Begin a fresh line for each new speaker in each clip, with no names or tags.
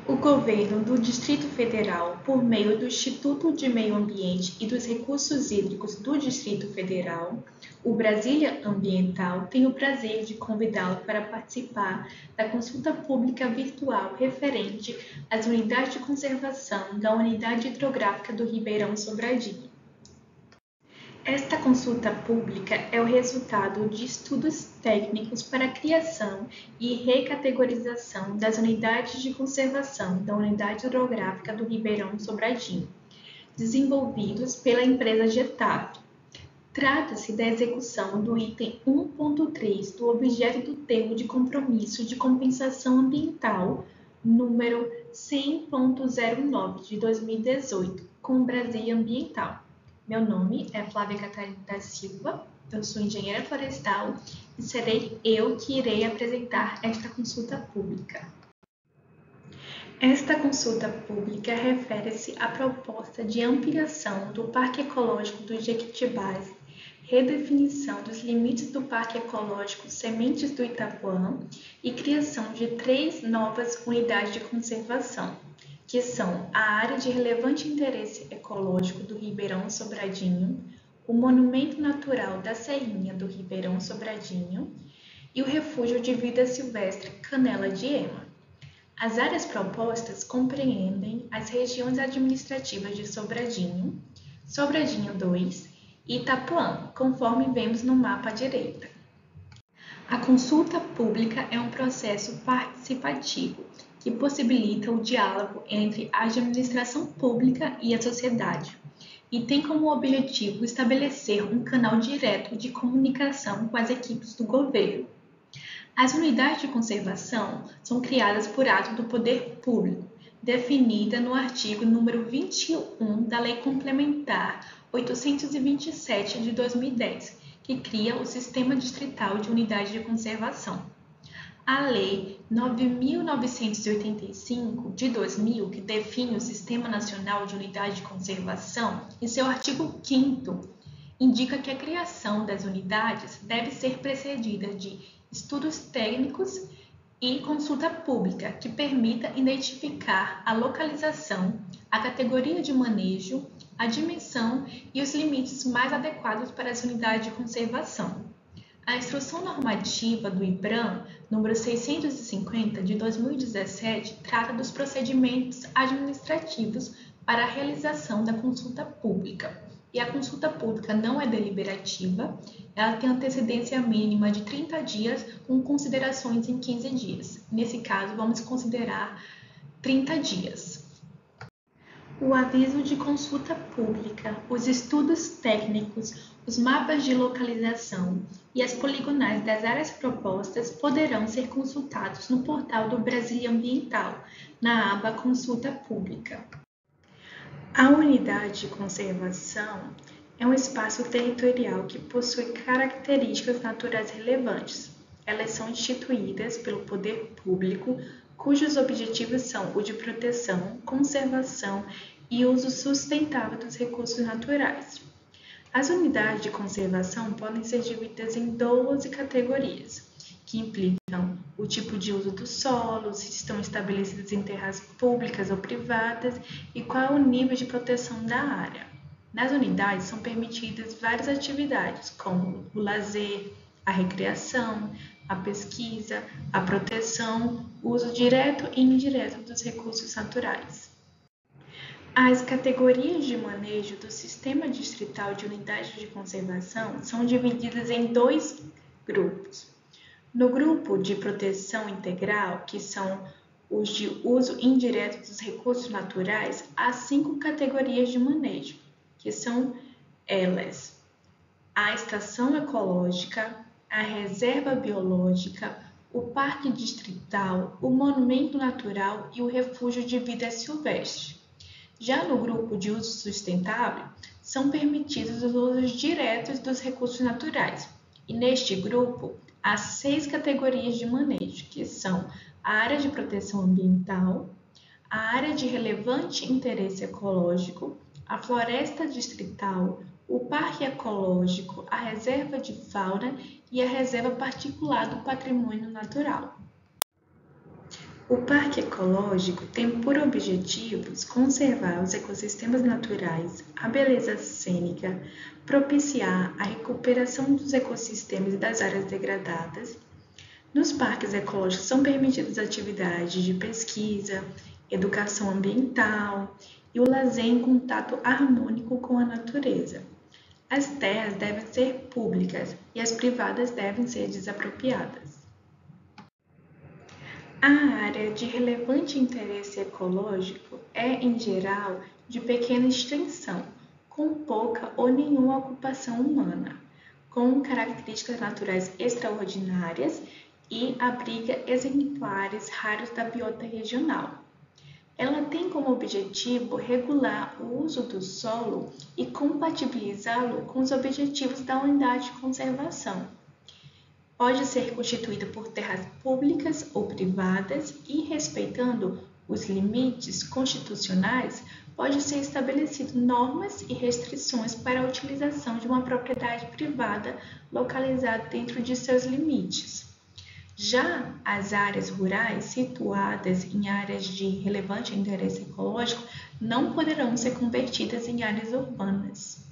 O Governo do Distrito Federal, por meio do Instituto de Meio Ambiente e dos Recursos Hídricos do Distrito Federal, o Brasília Ambiental, tem o prazer de convidá-lo para participar da consulta pública virtual referente às unidades de conservação da Unidade Hidrográfica do Ribeirão Sobradinho. Esta consulta pública é o resultado de estudos técnicos para a criação e recategorização das unidades de conservação da Unidade Hidrográfica do Ribeirão Sobradinho, desenvolvidos pela empresa Getap. Trata-se da execução do item 1.3 do objeto do termo de compromisso de compensação ambiental número 100.09 de 2018 com o Brasília Ambiental. Meu nome é Flávia Catarina da Silva, eu sou engenheira florestal e serei eu que irei apresentar esta consulta pública. Esta consulta pública refere-se à proposta de ampliação do Parque Ecológico do Jequitibás, redefinição dos limites do Parque Ecológico Sementes do Itapuã e criação de 3 novas unidades de conservação, que são a Área de Relevante Interesse Ecológico do Ribeirão Sobradinho, o Monumento Natural da Serrinha do Ribeirão Sobradinho e o Refúgio de Vida Silvestre Canela de Ema. As áreas propostas compreendem as regiões administrativas de Sobradinho, Sobradinho 2 e Itapuã, conforme vemos no mapa à direita. A consulta pública é um processo participativo que possibilita o diálogo entre a administração pública e a sociedade, e tem como objetivo estabelecer um canal direto de comunicação com as equipes do governo. As unidades de conservação são criadas por ato do poder público, definida no artigo número 21 da Lei Complementar 827 de 2010, que cria o Sistema Distrital de Unidade de Conservação. A Lei 9.985 de 2000, que define o Sistema Nacional de Unidade de Conservação, em seu artigo 5º, indica que a criação das unidades deve ser precedida de estudos técnicos e consulta pública, que permita identificar a localização, a categoria de manejo, a dimensão e os limites mais adequados para as unidades de conservação. A Instrução Normativa do IBRAM, número 650, de 2017, trata dos procedimentos administrativos para a realização da consulta pública. E a consulta pública não é deliberativa, ela tem antecedência mínima de 30 dias, com considerações em 15 dias. Nesse caso, vamos considerar 30 dias. O aviso de consulta pública, os estudos técnicos, os mapas de localização e as poligonais das áreas propostas poderão ser consultados no portal do Brasília Ambiental, na aba Consulta Pública. A unidade de conservação é um espaço territorial que possui características naturais relevantes. Elas são instituídas pelo poder público, cujos objetivos são o de proteção, conservação e uso sustentável dos recursos naturais. As unidades de conservação podem ser divididas em 12 categorias, que implicam o tipo de uso do solo, se estão estabelecidas em terras públicas ou privadas e qual é o nível de proteção da área. Nas unidades são permitidas várias atividades, como o lazer, a recreação, a pesquisa, a proteção, o uso direto e indireto dos recursos naturais. As categorias de manejo do Sistema Distrital de Unidades de Conservação são divididas em 2 grupos. No grupo de proteção integral, que são os de uso indireto dos recursos naturais, há 5 categorias de manejo, que são elas: a estação ecológica, a reserva biológica, o parque distrital, o monumento natural e o refúgio de vida silvestre. Já no grupo de uso sustentável, são permitidos os usos diretos dos recursos naturais. E neste grupo, há 6 categorias de manejo, que são a área de proteção ambiental, a área de relevante interesse ecológico, a floresta distrital, o parque ecológico, a reserva de fauna e a reserva particular do patrimônio natural. O Parque Ecológico tem por objetivos conservar os ecossistemas naturais, a beleza cênica, propiciar a recuperação dos ecossistemas e das áreas degradadas. Nos parques ecológicos são permitidas atividades de pesquisa, educação ambiental e o lazer em contato harmônico com a natureza. As terras devem ser públicas e as privadas devem ser desapropriadas. A área de relevante interesse ecológico é, em geral, de pequena extensão, com pouca ou nenhuma ocupação humana, com características naturais extraordinárias e abriga exemplares raros da biota regional. Ela tem como objetivo regular o uso do solo e compatibilizá-lo com os objetivos da unidade de conservação. Pode ser constituída por terras públicas ou privadas e, respeitando os limites constitucionais, pode ser estabelecido normas e restrições para a utilização de uma propriedade privada localizada dentro de seus limites. Já as áreas rurais situadas em áreas de relevante interesse ecológico não poderão ser convertidas em áreas urbanas.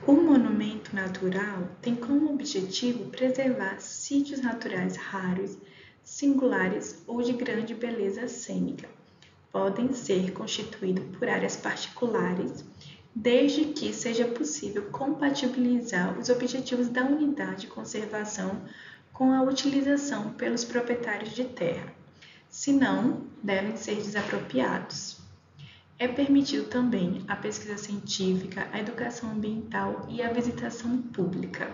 O monumento natural tem como objetivo preservar sítios naturais raros, singulares ou de grande beleza cênica. Podem ser constituídos por áreas particulares, desde que seja possível compatibilizar os objetivos da unidade de conservação com a utilização pelos proprietários de terra. Se não, devem ser desapropriados. É permitido também a pesquisa científica, a educação ambiental e a visitação pública.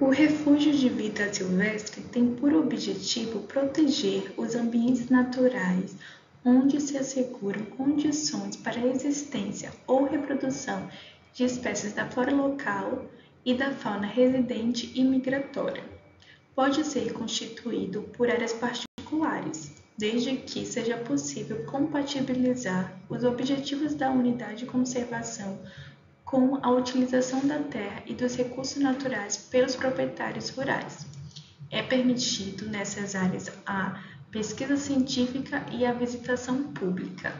O refúgio de vida silvestre tem por objetivo proteger os ambientes naturais, onde se asseguram condições para a existência ou reprodução de espécies da flora local e da fauna residente e migratória. Pode ser constituído por áreas particulares, desde que seja possível compatibilizar os objetivos da unidade de conservação com a utilização da terra e dos recursos naturais pelos proprietários rurais. É permitido nessas áreas a pesquisa científica e a visitação pública.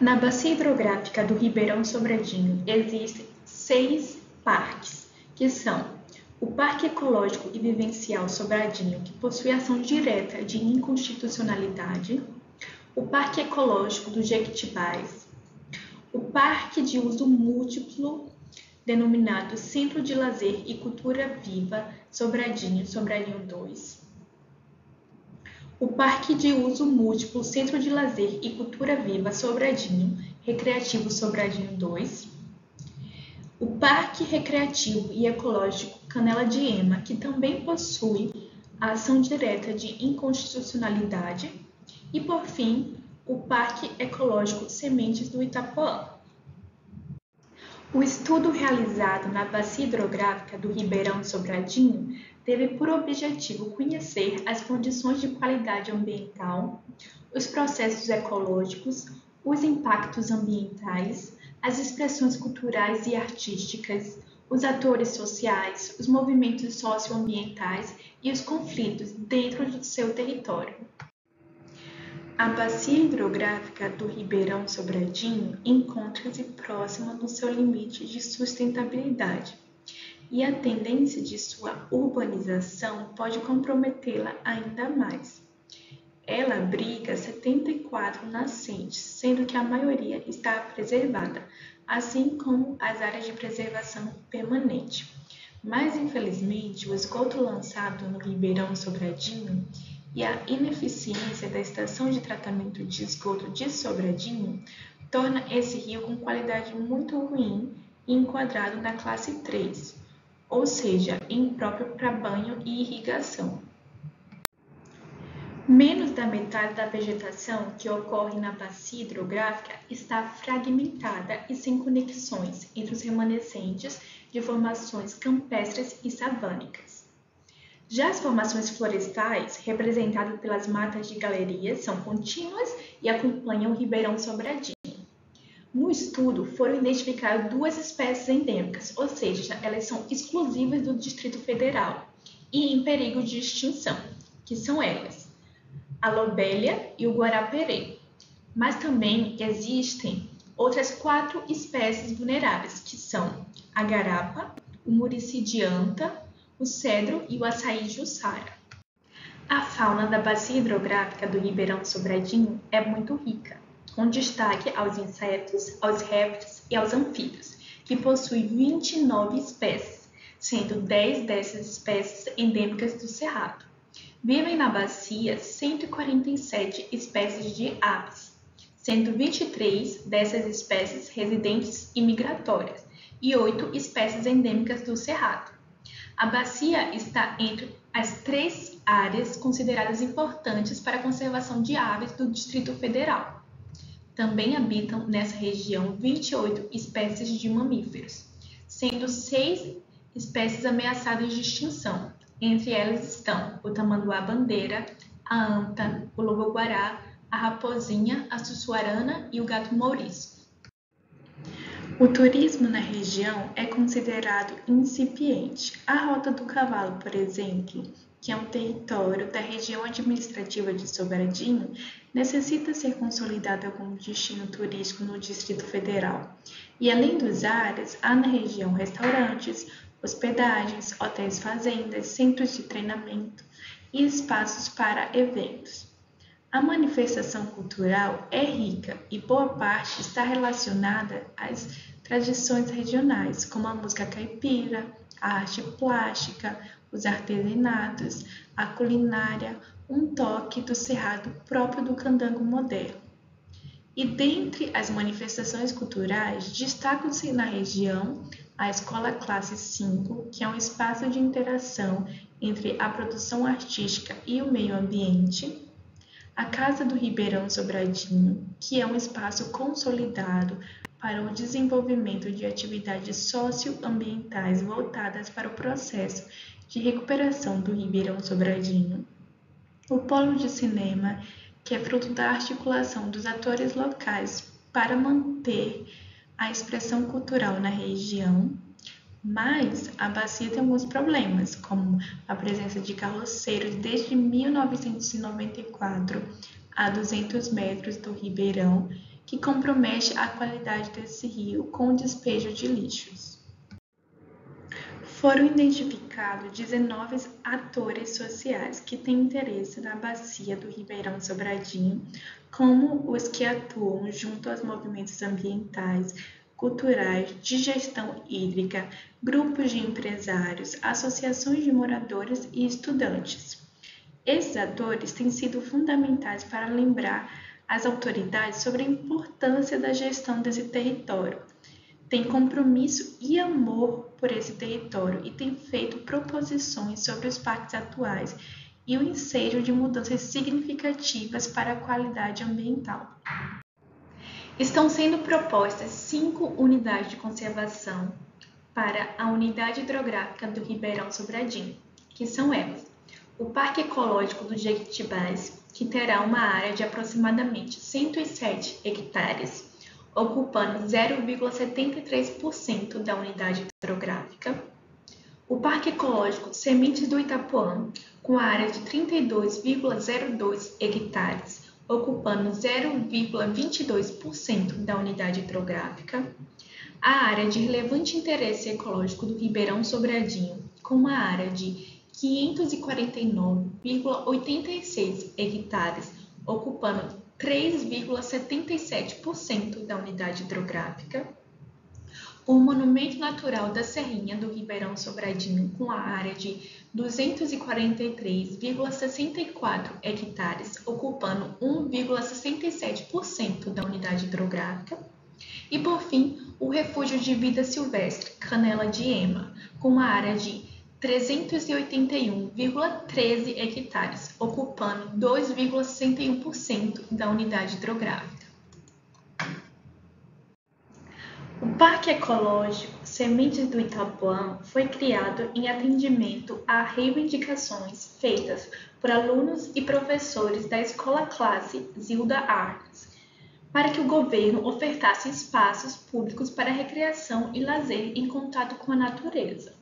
Na bacia hidrográfica do Ribeirão Sobradinho existem 6 parques, que são o Parque Ecológico e Vivencial Sobradinho, que possui ação direta de inconstitucionalidade, o Parque Ecológico do Jequitibás, o Parque de Uso Múltiplo, denominado Centro de Lazer e Cultura Viva Sobradinho, Sobradinho 2, o Parque de Uso Múltiplo, Centro de Lazer e Cultura Viva Sobradinho, Recreativo Sobradinho 2, o Parque Recreativo e Ecológico Canela de Ema, que também possui a ação direta de inconstitucionalidade, e, por fim, o Parque Ecológico Sementes do Itapuã. O estudo realizado na bacia hidrográfica do Ribeirão Sobradinho teve por objetivo conhecer as condições de qualidade ambiental, os processos ecológicos, os impactos ambientais, as expressões culturais e artísticas, os atores sociais, os movimentos socioambientais e os conflitos dentro do seu território. A bacia hidrográfica do Ribeirão Sobradinho encontra-se próxima do seu limite de sustentabilidade, e a tendência de sua urbanização pode comprometê-la ainda mais. Ela abriga 74 nascentes, sendo que a maioria está preservada, assim como as áreas de preservação permanente. Mas, infelizmente, o esgoto lançado no Ribeirão Sobradinho e a ineficiência da estação de tratamento de esgoto de Sobradinho torna esse rio com qualidade muito ruim e enquadrado na classe 3, ou seja, impróprio para banho e irrigação. Menos da metade da vegetação que ocorre na bacia hidrográfica está fragmentada e sem conexões entre os remanescentes de formações campestres e savânicas. Já as formações florestais, representadas pelas matas de galerias, são contínuas e acompanham o Ribeirão Sobradinho. No estudo, foram identificadas 2 espécies endêmicas, ou seja, elas são exclusivas do Distrito Federal, e em perigo de extinção, que são elas, a lobelia e o guará-perê. Mas também existem outras 4 espécies vulneráveis, que são a garapa, o murici de anta, o cedro e o açaí jussara. A fauna da bacia hidrográfica do Ribeirão Sobradinho é muito rica, com destaque aos insetos, aos répteis e aos anfíbios, que possui 29 espécies, sendo 10 dessas espécies endêmicas do Cerrado. Vivem na bacia 147 espécies de aves, sendo 23 dessas espécies residentes e migratórias e 8 espécies endêmicas do Cerrado. A bacia está entre as 3 áreas consideradas importantes para a conservação de aves do Distrito Federal. Também habitam nessa região 28 espécies de mamíferos, sendo 6 espécies ameaçadas de extinção. Entre elas estão o tamanduá-bandeira, a anta, o lobo-guará, a raposinha, a sussuarana e o gato-mouriço. O turismo na região é considerado incipiente. A Rota do Cavalo, por exemplo, que é um território da região administrativa de Sobradinho, necessita ser consolidada como destino turístico no Distrito Federal. E além dos áreas, há na região restaurantes, hospedagens, hotéis fazendas, centros de treinamento e espaços para eventos. A manifestação cultural é rica e boa parte está relacionada às tradições regionais, como a música caipira, a arte plástica, os artesanatos, a culinária, um toque do cerrado próprio do candango moderno. E dentre as manifestações culturais, destacam-se na região a Escola Classe 5, que é um espaço de interação entre a produção artística e o meio ambiente, a Casa do Ribeirão Sobradinho, que é um espaço consolidado para o desenvolvimento de atividades socioambientais voltadas para o processo de recuperação do Ribeirão Sobradinho, o Polo de Cinema, que é fruto da articulação dos atores locais para manter a expressão cultural na região, mas a bacia tem alguns problemas, como a presença de carroceiros desde 1994 a 200 metros do Ribeirão, que compromete a qualidade desse rio com o despejo de lixos. Foram identificados 19 atores sociais que têm interesse na bacia do Ribeirão Sobradinho, como os que atuam junto aos movimentos ambientais, culturais, de gestão hídrica, grupos de empresários, associações de moradores e estudantes. Esses atores têm sido fundamentais para lembrar as autoridades sobre a importância da gestão desse território. Tem compromisso e amor por esse território e tem feito proposições sobre os parques atuais e o ensejo de mudanças significativas para a qualidade ambiental. Estão sendo propostas 5 unidades de conservação para a Unidade Hidrográfica do Ribeirão Sobradinho, que são elas: o Parque Ecológico do Jequitibás, que terá uma área de aproximadamente 107 hectares, ocupando 0,73% da unidade hidrográfica; o Parque Ecológico Sementes do Itapuã, com a área de 32,02 hectares, ocupando 0,22% da unidade hidrográfica; a área de relevante interesse ecológico do Ribeirão Sobradinho, com uma área de 549,86 hectares, ocupando 3,77% da unidade hidrográfica; o Monumento Natural da Serrinha do Ribeirão Sobradinho, com a área de 243,64 hectares, ocupando 1,67% da unidade hidrográfica; e, por fim, o Refúgio de Vida Silvestre Canela de Ema, com uma área de 381,13 hectares, ocupando 2,61% da unidade hidrográfica. O Parque Ecológico Sementes do Itapuã foi criado em atendimento a reivindicações feitas por alunos e professores da Escola Classe Zilda Arnes, para que o governo ofertasse espaços públicos para recreação e lazer em contato com a natureza.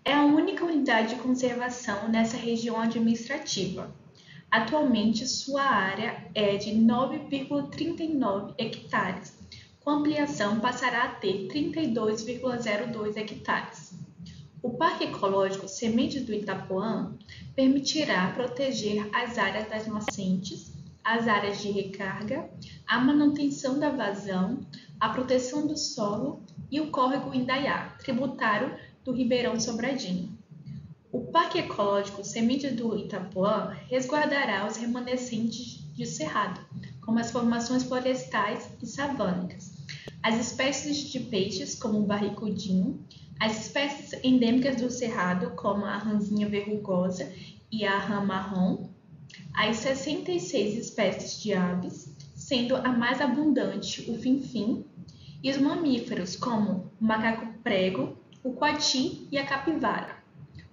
É a única unidade de conservação nessa região administrativa. Atualmente, sua área é de 9,39 hectares. Com ampliação, passará a ter 32,02 hectares. O Parque Ecológico Sementes do Itapuã permitirá proteger as áreas das nascentes, as áreas de recarga, a manutenção da vazão, a proteção do solo e o córrego Indaiá, tributário do Ribeirão Sobradinho. O Parque Ecológico Sementes do Itapuã resguardará os remanescentes de cerrado, como as formações florestais e savânicas, as espécies de peixes, como o barricudinho, as espécies endêmicas do cerrado, como a ranzinha verrugosa e a rã marrom, as 66 espécies de aves, sendo a mais abundante o finfim, e os mamíferos, como o macaco-prego, o coati e a capivara.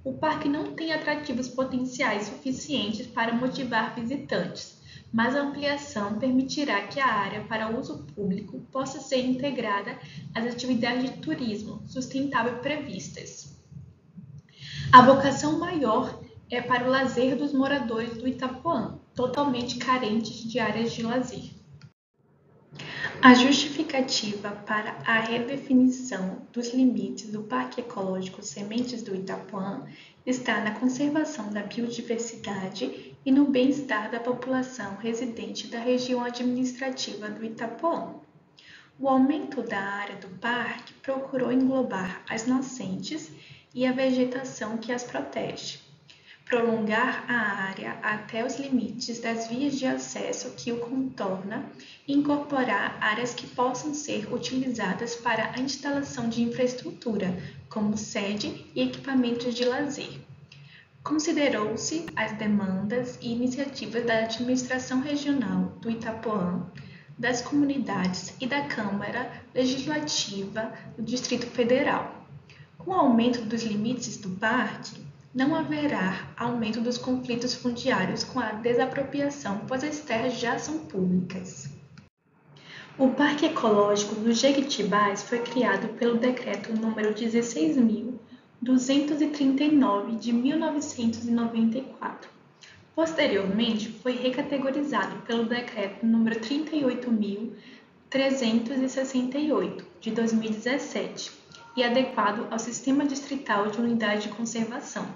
O parque não tem atrativos potenciais suficientes para motivar visitantes, mas a ampliação permitirá que a área para uso público possa ser integrada às atividades de turismo sustentável previstas. A vocação maior é para o lazer dos moradores do Itapuã, totalmente carentes de áreas de lazer. A justificativa para a redefinição dos limites do Parque Ecológico Sementes do Itapuã está na conservação da biodiversidade e no bem-estar da população residente da região administrativa do Itapuã. O aumento da área do parque procurou englobar as nascentes e a vegetação que as protege, prolongar a área até os limites das vias de acesso que o contorna e incorporar áreas que possam ser utilizadas para a instalação de infraestrutura, como sede e equipamentos de lazer. Considerou-se as demandas e iniciativas da administração regional do Itapuã, das comunidades e da Câmara Legislativa do Distrito Federal. Com o aumento dos limites do parque, não haverá aumento dos conflitos fundiários com a desapropriação, pois as terras já são públicas. O Parque Ecológico do Jequitibás foi criado pelo Decreto número 16.239 de 1994. Posteriormente, foi recategorizado pelo Decreto número 38.368 de 2017 e adequado ao Sistema Distrital de Unidade de Conservação.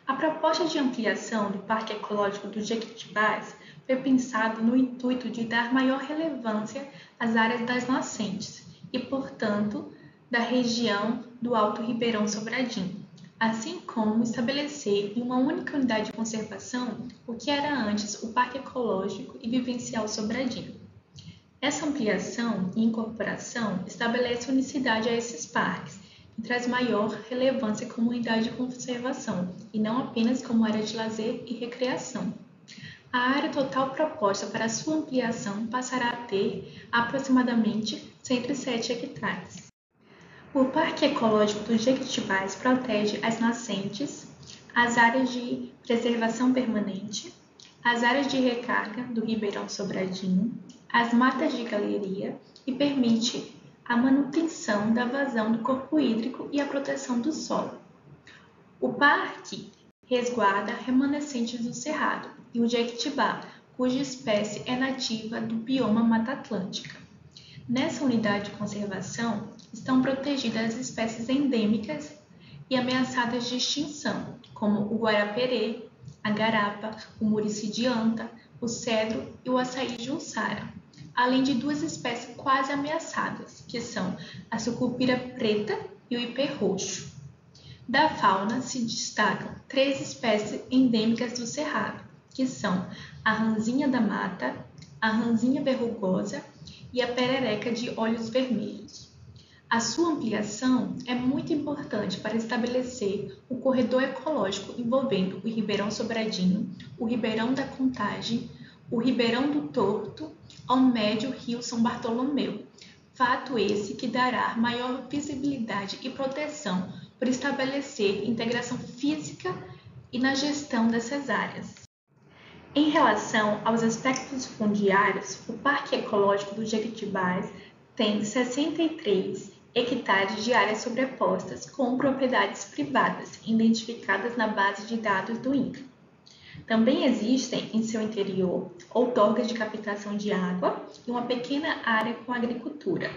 A proposta de ampliação do Parque Ecológico do Jequitibás foi pensado no intuito de dar maior relevância às áreas das nascentes e, portanto, da região do Alto Ribeirão Sobradinho, assim como estabelecer em uma única unidade de conservação o que era antes o Parque Ecológico e Vivencial Sobradinho. Essa ampliação e incorporação estabelece unicidade a esses parques e traz maior relevância como unidade de conservação, e não apenas como área de lazer e recreação. A área total proposta para sua ampliação passará a ter aproximadamente 107 hectares. O Parque Ecológico do Jequitibás protege as nascentes, as áreas de preservação permanente, as áreas de recarga do Ribeirão Sobradinho, as matas de galeria e permite a manutenção da vazão do corpo hídrico e a proteção do solo. O parque resguarda remanescentes do cerrado e o jequitibá, cuja espécie é nativa do bioma Mata Atlântica. Nessa unidade de conservação estão protegidas as espécies endêmicas e ameaçadas de extinção, como o guaraperê, a garapa, o murici de anta, o cedro e o açaí de Ussara, além de duas espécies quase ameaçadas, que são a sucupira preta e o ipê roxo. Da fauna se destacam 3 espécies endêmicas do cerrado, que são a ranzinha da mata, a ranzinha verrugosa e a perereca de olhos vermelhos. A sua ampliação é muito importante para estabelecer o corredor ecológico envolvendo o Ribeirão Sobradinho, o Ribeirão da Contagem, o Ribeirão do Torto, ao médio rio São Bartolomeu. Fato esse que dará maior visibilidade e proteção por estabelecer integração física e na gestão dessas áreas. Em relação aos aspectos fundiários, o Parque Ecológico do Jequitibás tem 63 hectares de áreas sobrepostas com propriedades privadas, identificadas na base de dados do INCRA. Também existem em seu interior outorgas de captação de água e uma pequena área com agricultura.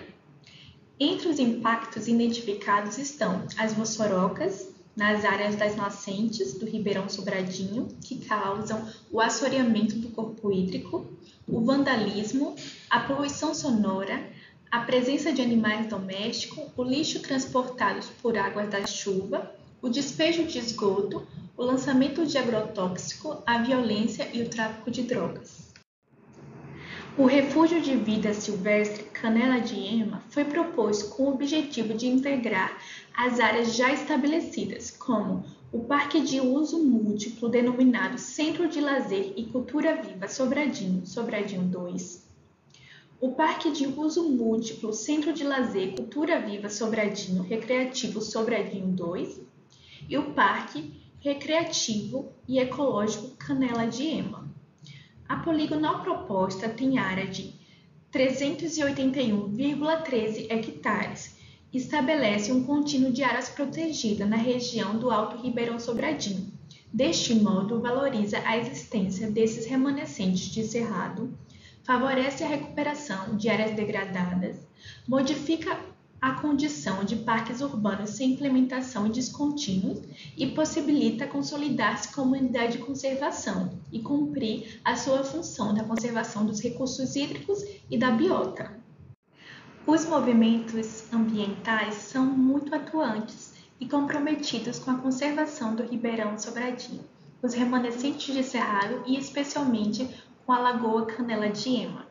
Entre os impactos identificados estão as mossorocas nas áreas das nascentes do Ribeirão Sobradinho, que causam o assoreamento do corpo hídrico, o vandalismo, a poluição sonora, a presença de animais domésticos, o lixo transportado por águas da chuva, o despejo de esgoto, o lançamento de agrotóxico, a violência e o tráfico de drogas. O Refúgio de Vida Silvestre Canela de Ema foi proposto com o objetivo de integrar as áreas já estabelecidas, como o Parque de Uso Múltiplo denominado Centro de Lazer e Cultura Viva Sobradinho, Sobradinho 2, o Parque de Uso Múltiplo Centro de Lazer e Cultura Viva Sobradinho Recreativo Sobradinho 2 e o Parque Recreativo e Ecológico Canela de Ema. A poligonal proposta tem área de 381,13 hectares e estabelece um contínuo de áreas protegidas na região do Alto Ribeirão Sobradinho. Deste modo, valoriza a existência desses remanescentes de cerrado, favorece a recuperação de áreas degradadas, modifica a condição de parques urbanos sem implementação e descontínuos e possibilita consolidar-se como unidade de conservação e cumprir a sua função da conservação dos recursos hídricos e da biota. Os movimentos ambientais são muito atuantes e comprometidos com a conservação do Ribeirão Sobradinho, os remanescentes de cerrado e especialmente com a Lagoa Canela de Ema.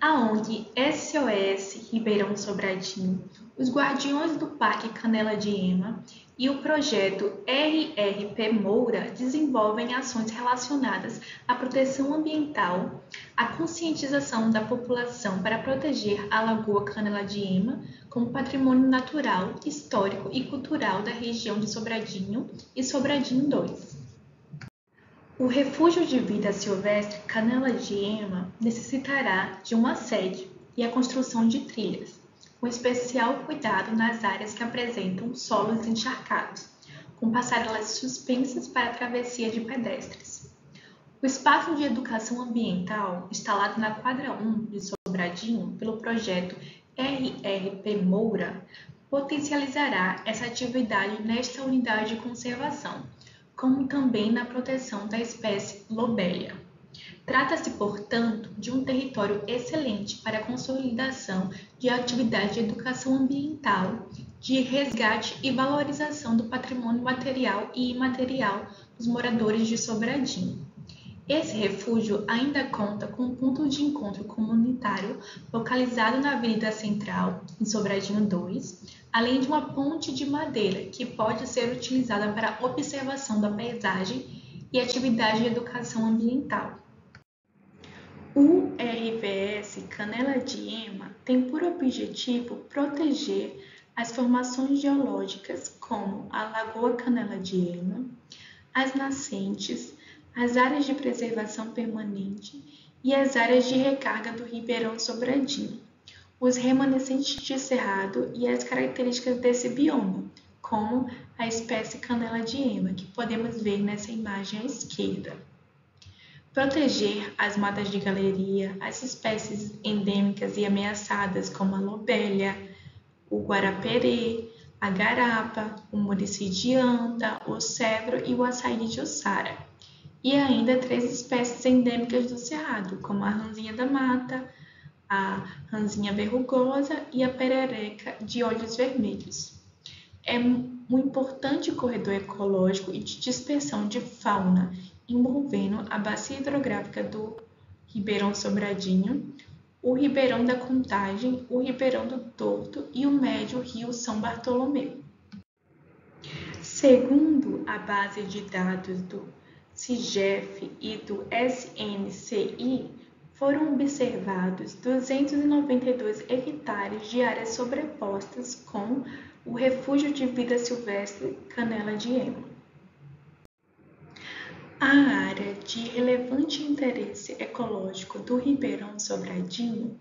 A ONG SOS Ribeirão Sobradinho, os Guardiões do Parque Canela de Ema e o projeto RRP Moura desenvolvem ações relacionadas à proteção ambiental, à conscientização da população para proteger a Lagoa Canela de Ema como patrimônio natural, histórico e cultural da região de Sobradinho e Sobradinho 2. O Refúgio de Vida Silvestre Canela de Ema necessitará de uma sede e a construção de trilhas, com especial cuidado nas áreas que apresentam solos encharcados, com passarelas suspensas para a travessia de pedestres. O espaço de educação ambiental, instalado na quadra 1 de Sobradinho pelo projeto RRP Moura, potencializará essa atividade nesta unidade de conservação, como também na proteção da espécie lobelia. Trata-se, portanto, de um território excelente para a consolidação de atividade de educação ambiental, de resgate e valorização do patrimônio material e imaterial dos moradores de Sobradinho. Esse refúgio ainda conta com um ponto de encontro comunitário localizado na Avenida Central, em Sobradinho 2, além de uma ponte de madeira que pode ser utilizada para observação da paisagem e atividade de educação ambiental. O RVS Canela de Ema tem por objetivo proteger as formações geológicas como a Lagoa Canela de Ema, as nascentes, as áreas de preservação permanente e as áreas de recarga do Ribeirão Sobradinho, os remanescentes de cerrado e as características desse bioma, como a espécie canela de ema, que podemos ver nessa imagem à esquerda. Proteger as matas de galeria, as espécies endêmicas e ameaçadas como a lobelia, o guaraperê, a garapa, o murici de anta, o cedro e o açaí de Jussara. E ainda 3 espécies endêmicas do cerrado, como a ranzinha da mata, a ranzinha verrugosa e a perereca de olhos vermelhos. É um importante corredor ecológico e de dispersão de fauna, envolvendo a bacia hidrográfica do Ribeirão Sobradinho, o Ribeirão da Contagem, o Ribeirão do Torto e o médio rio São Bartolomeu. Segundo a base de dados do CIGEF e do SNCI, foram observados 292 hectares de áreas sobrepostas com o Refúgio de Vida Silvestre Canela de Ema. A área de relevante interesse ecológico do Ribeirão Sobradinho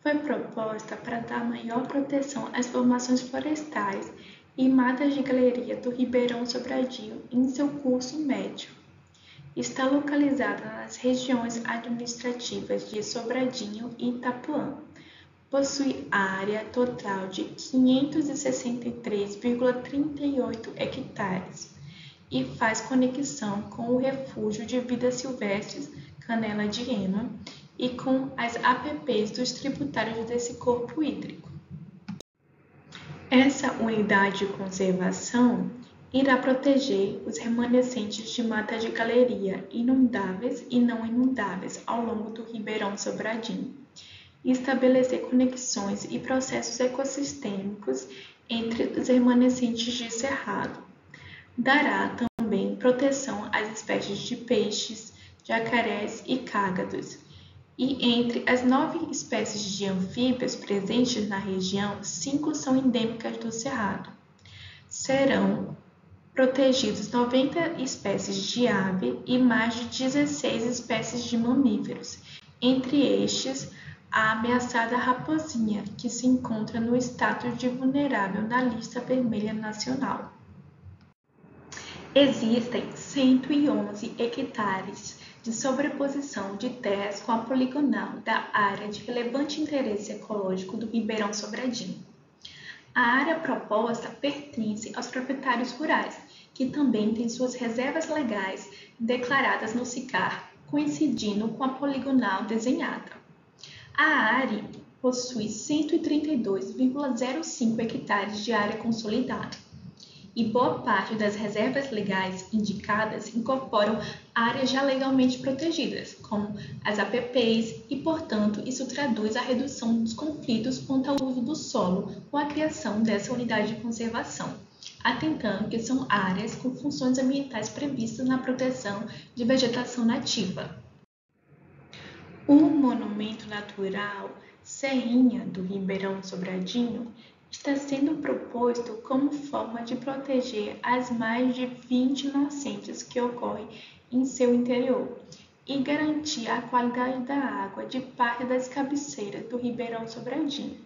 foi proposta para dar maior proteção às formações florestais e matas de galeria do Ribeirão Sobradinho em seu curso médio. Está localizada nas regiões administrativas de Sobradinho e Itapuã. Possui área total de 563,38 hectares e faz conexão com o Refúgio de Vida Silvestres Canela de Ema e com as APPs dos tributários desse corpo hídrico. Essa unidade de conservação irá proteger os remanescentes de mata de galeria inundáveis e não inundáveis ao longo do Ribeirão Sobradinho e estabelecer conexões e processos ecossistêmicos entre os remanescentes de cerrado. Dará também proteção às espécies de peixes, jacarés e cágados. E entre as 9 espécies de anfíbios presentes na região, 5 são endêmicas do cerrado. Serão protegidos 90 espécies de ave e mais de 16 espécies de mamíferos. Entre estes, a ameaçada raposinha, que se encontra no status de vulnerável na lista vermelha nacional. Existem 111 hectares de sobreposição de terras com a poligonal da área de relevante interesse ecológico do Ribeirão Sobradinho. A área proposta pertence aos proprietários rurais, que também têm suas reservas legais declaradas no SICAR, coincidindo com a poligonal desenhada. A área possui 132,05 hectares de área consolidada e boa parte das reservas legais indicadas incorporam áreas já legalmente protegidas, como as APPs, e, portanto, isso traduz a redução dos conflitos quanto ao uso do solo com a criação dessa unidade de conservação, atentando que são áreas com funções ambientais previstas na proteção de vegetação nativa. O monumento natural Serrinha do Ribeirão Sobradinho está sendo proposto como forma de proteger as mais de 20 nascentes que ocorrem em seu interior e garantir a qualidade da água de parte das cabeceiras do Ribeirão Sobradinho,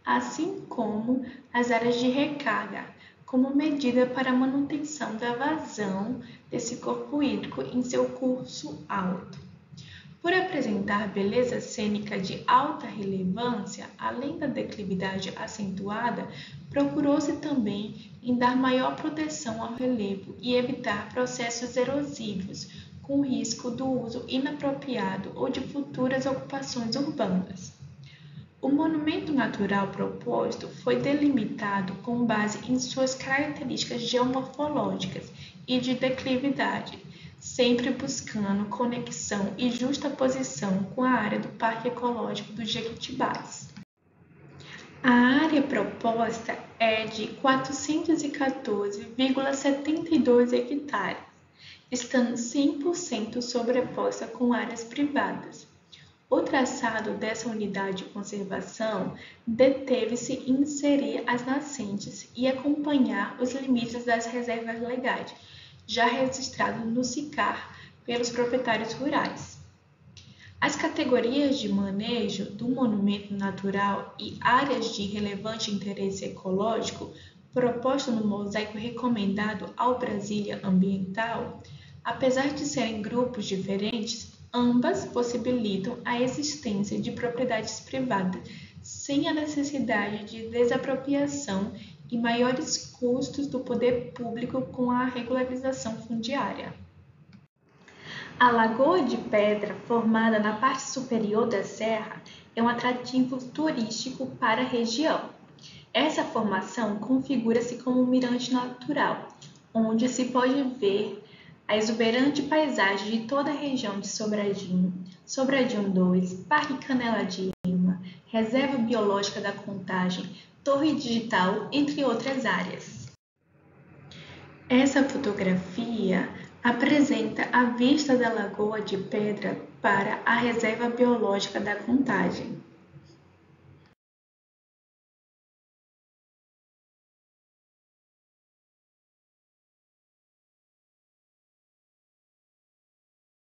assim como as áreas de recarga, como medida para a manutenção da vazão desse corpo hídrico em seu curso alto. Por apresentar beleza cênica de alta relevância, além da declividade acentuada, procurou-se também em dar maior proteção ao relevo e evitar processos erosivos, com risco do uso inapropriado ou de futuras ocupações urbanas. O monumento natural proposto foi delimitado com base em suas características geomorfológicas e de declividade, sempre buscando conexão e justaposição com a área do Parque Ecológico dos Jequitibás. A área proposta é de 414,72 hectares, estando 100% sobreposta com áreas privadas. O traçado dessa unidade de conservação deteve-se em inserir as nascentes e acompanhar os limites das reservas legais, já registrado no SICAR pelos proprietários rurais. As categorias de manejo do monumento natural e áreas de relevante interesse ecológico proposto no mosaico recomendado ao Brasília Ambiental, apesar de serem grupos diferentes, ambas possibilitam a existência de propriedades privadas sem a necessidade de desapropriação e maiores custos do poder público com a regularização fundiária. A Lagoa de Pedra, formada na parte superior da serra, é um atrativo turístico para a região. Essa formação configura-se como um mirante natural, onde se pode ver a exuberante paisagem de toda a região de Sobradinho, Sobradinho 2, Parque Canela de Ema, Reserva Biológica da Contagem, Torre Digital, entre outras áreas. Essa fotografia apresenta a vista da Lagoa de Pedra para a Reserva Biológica da Contagem.